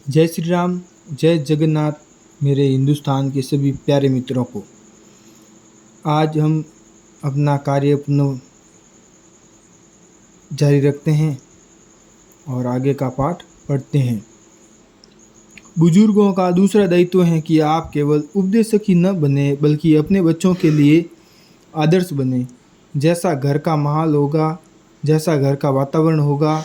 जय श्री राम, जय जगन्नाथ। मेरे हिंदुस्तान के सभी प्यारे मित्रों को आज हम अपना कार्य पुनः जारी रखते हैं और आगे का पाठ पढ़ते हैं। बुजुर्गों का दूसरा दायित्व है कि आप केवल उपदेशक ही न बने बल्कि अपने बच्चों के लिए आदर्श बने। जैसा घर का माहौल होगा, जैसा घर का वातावरण होगा,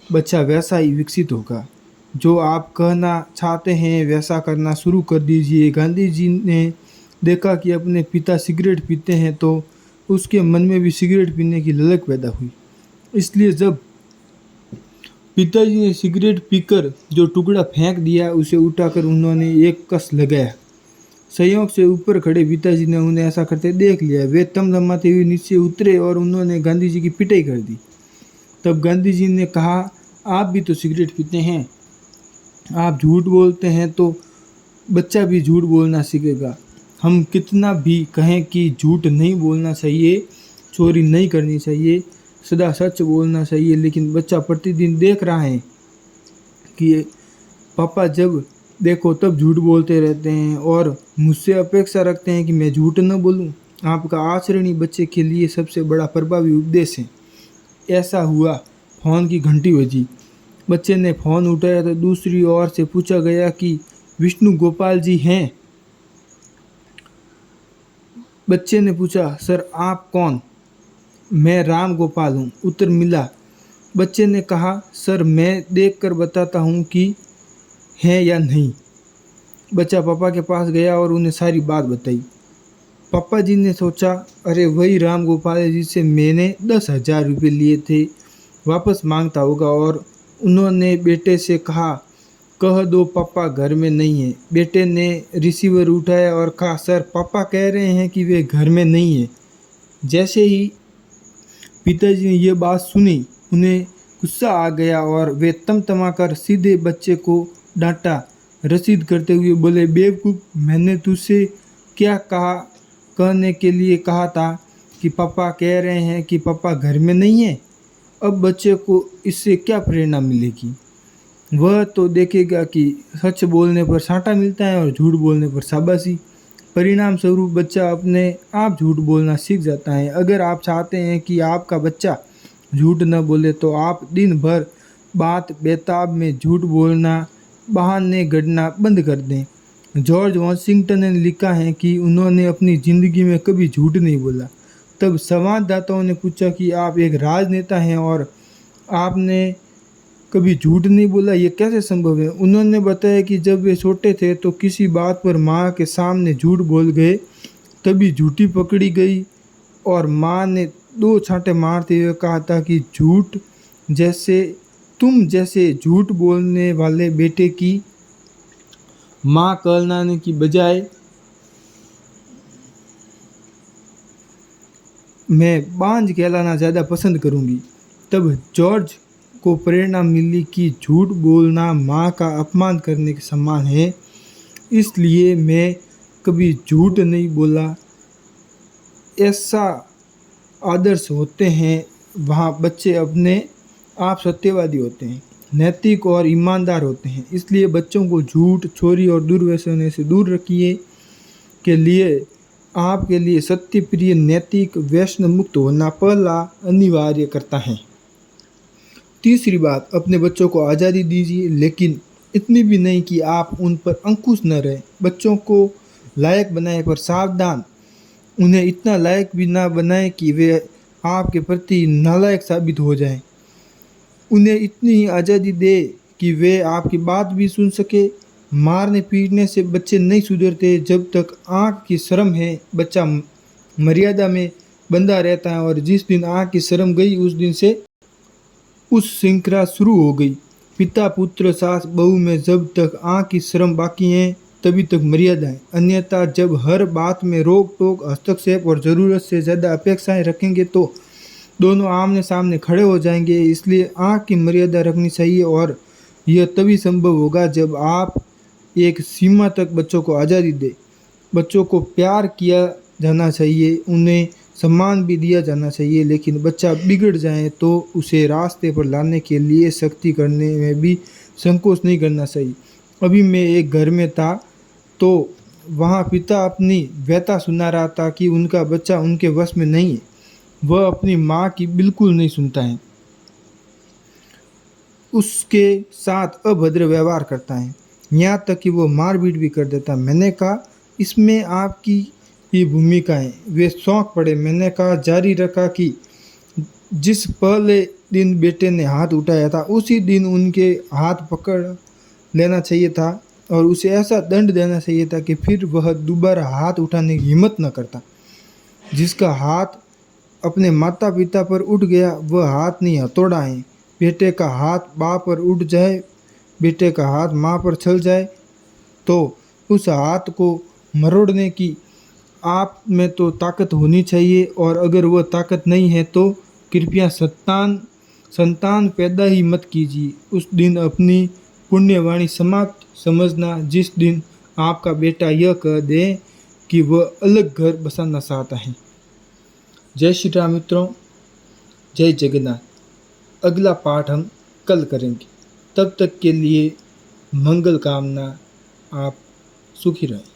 बच्चा वैसा ही विकसित होगा। जो आप कहना चाहते हैं वैसा करना शुरू कर दीजिए। गांधी जी ने देखा कि अपने पिता सिगरेट पीते हैं तो उसके मन में भी सिगरेट पीने की ललक पैदा हुई। इसलिए जब पिताजी ने सिगरेट पीकर जो टुकड़ा फेंक दिया उसे उठाकर उन्होंने एक कस लगाया। संयोग से ऊपर खड़े पिताजी ने उन्हें ऐसा करते देख लिया। वे तमतमाते हुए नीचे उतरे और उन्होंने गांधी जी की पिटाई कर दी। तब गांधी जी ने कहा, आप भी तो सिगरेट पीते हैं, आप झूठ बोलते हैं तो बच्चा भी झूठ बोलना सीखेगा। हम कितना भी कहें कि झूठ नहीं बोलना चाहिए, चोरी नहीं करनी चाहिए, सदा सच बोलना चाहिए, लेकिन बच्चा प्रतिदिन देख रहा है कि पापा जब देखो तब झूठ बोलते रहते हैं और मुझसे अपेक्षा रखते हैं कि मैं झूठ न बोलूं। आपका आचरण ही बच्चे के लिए सबसे बड़ा प्रभावी उपदेश है। ऐसा हुआ, फ़ोन की घंटी बजी। बच्चे ने फ़ोन उठाया तो दूसरी ओर से पूछा गया कि विष्णु गोपाल जी हैं। बच्चे ने पूछा, सर आप कौन? मैं राम गोपाल हूँ, उत्तर मिला। बच्चे ने कहा, सर मैं देखकर बताता हूँ कि है या नहीं। बच्चा पापा के पास गया और उन्हें सारी बात बताई। पापा जी ने सोचा, अरे वही राम गोपाल है जिससे मैंने 10,000 रुपये लिए थे, वापस मांगता होगा। और उन्होंने बेटे से कहा, कह दो पापा घर में नहीं है। बेटे ने रिसीवर उठाया और कहा, सर पापा कह रहे हैं कि वे घर में नहीं है। जैसे ही पिताजी ने यह बात सुनी उन्हें गुस्सा आ गया और वे तमतमाकर सीधे बच्चे को डांटा। रसीद करते हुए बोले, बेवकूफ़, मैंने तुझसे क्या कहने के लिए कहा था कि पापा कह रहे हैं कि पापा घर में नहीं है। अब बच्चे को इससे क्या प्रेरणा मिलेगी? वह तो देखेगा कि सच बोलने पर साँटा मिलता है और झूठ बोलने पर शाबाशी। परिणाम स्वरूप बच्चा अपने आप झूठ बोलना सीख जाता है। अगर आप चाहते हैं कि आपका बच्चा झूठ न बोले तो आप दिन भर बात बेताब में झूठ बोलना, बहाने गढ़ना बंद कर दें। जॉर्ज वॉशिंगटन ने लिखा है कि उन्होंने अपनी ज़िंदगी में कभी झूठ नहीं बोला। तब संवाददाताओं ने पूछा कि आप एक राजनेता हैं और आपने कभी झूठ नहीं बोला, ये कैसे संभव है? उन्होंने बताया कि जब वे छोटे थे तो किसी बात पर माँ के सामने झूठ बोल गए, तभी झूठी पकड़ी गई और माँ ने 2 छांटे मारते हुए कहा था कि तुम जैसे झूठ बोलने वाले बेटे की माँ कहलाने की बजाय मैं बांझ कहलाना ज़्यादा पसंद करूँगी। तब जॉर्ज को प्रेरणा मिली कि झूठ बोलना माँ का अपमान करने के समान है, इसलिए मैं कभी झूठ नहीं बोला। ऐसा आदर्श होते हैं वहाँ बच्चे अपने आप सत्यवादी होते हैं, नैतिक और ईमानदार होते हैं। इसलिए बच्चों को झूठ, चोरी और दुर्व्यसनों से दूर रखिए। के लिए आपके लिए सत्य प्रिय, नैतिक, व्यसन मुक्त होना पहला अनिवार्य करता है। तीसरी बात, अपने बच्चों को आज़ादी दीजिए, लेकिन इतनी भी नहीं कि आप उन पर अंकुश न रहें। बच्चों को लायक बनाए पर सावधान, उन्हें इतना लायक भी ना बनाएं कि वे आपके प्रति नालायक साबित हो जाएं। उन्हें इतनी ही आज़ादी दे कि वे आपकी बात भी सुन सके। मारने पीटने से बच्चे नहीं सुधरते। जब तक आँख की शर्म है बच्चा मर्यादा में बंधा रहता है, और जिस दिन आँख की शर्म गई उस दिन से उस श्रृंखला शुरू हो गई। पिता पुत्र सास बहू में जब तक आँख की शर्म बाकी है तभी तक मर्यादा है। अन्यथा जब हर बात में रोक टोक, हस्तक्षेप और ज़रूरत से ज़्यादा अपेक्षाएं रखेंगे तो दोनों आमने सामने खड़े हो जाएंगे। इसलिए आँख की मर्यादा रखनी चाहिए और यह तभी संभव होगा जब आप एक सीमा तक बच्चों को आज़ादी दें। बच्चों को प्यार किया जाना चाहिए, उन्हें सम्मान भी दिया जाना चाहिए, लेकिन बच्चा बिगड़ जाए तो उसे रास्ते पर लाने के लिए सख्ती करने में भी संकोच नहीं करना चाहिए। अभी मैं एक घर में था तो वहाँ पिता अपनी व्यथा सुना रहा था कि उनका बच्चा उनके वश में नहीं है। वह अपनी माँ की बिल्कुल नहीं सुनता है, उसके साथ अभद्र व्यवहार करता है, यहाँ तक कि वो मारपीट भी कर देता है। मैंने कहा इसमें आपकी ही भूमिका है। वे शौक पड़े। मैंने कहा जारी रखा कि जिस पहले दिन बेटे ने हाथ उठाया था उसी दिन उनके हाथ पकड़ लेना चाहिए था और उसे ऐसा दंड देना चाहिए था कि फिर वह दोबारा हाथ उठाने की हिम्मत न करता। जिसका हाथ अपने माता पिता पर उठ गया वह हाथ नहीं हथौड़ा है। बेटे का हाथ माँ पर उठ जाए, बेटे का हाथ माँ पर चल जाए तो उस हाथ को मरोड़ने की आप में तो ताकत होनी चाहिए, और अगर वह ताकत नहीं है तो कृपया संतान पैदा ही मत कीजिए। उस दिन अपनी पुण्यवाणी समाप्त समझना जिस दिन आपका बेटा यह कह दे कि वह अलग घर बसाना चाहता है। जय श्री राम मित्रों, जय जगन्नाथ। अगला पाठ हम कल करेंगे। तब तक के लिए मंगल कामना। आप सुखी रहें।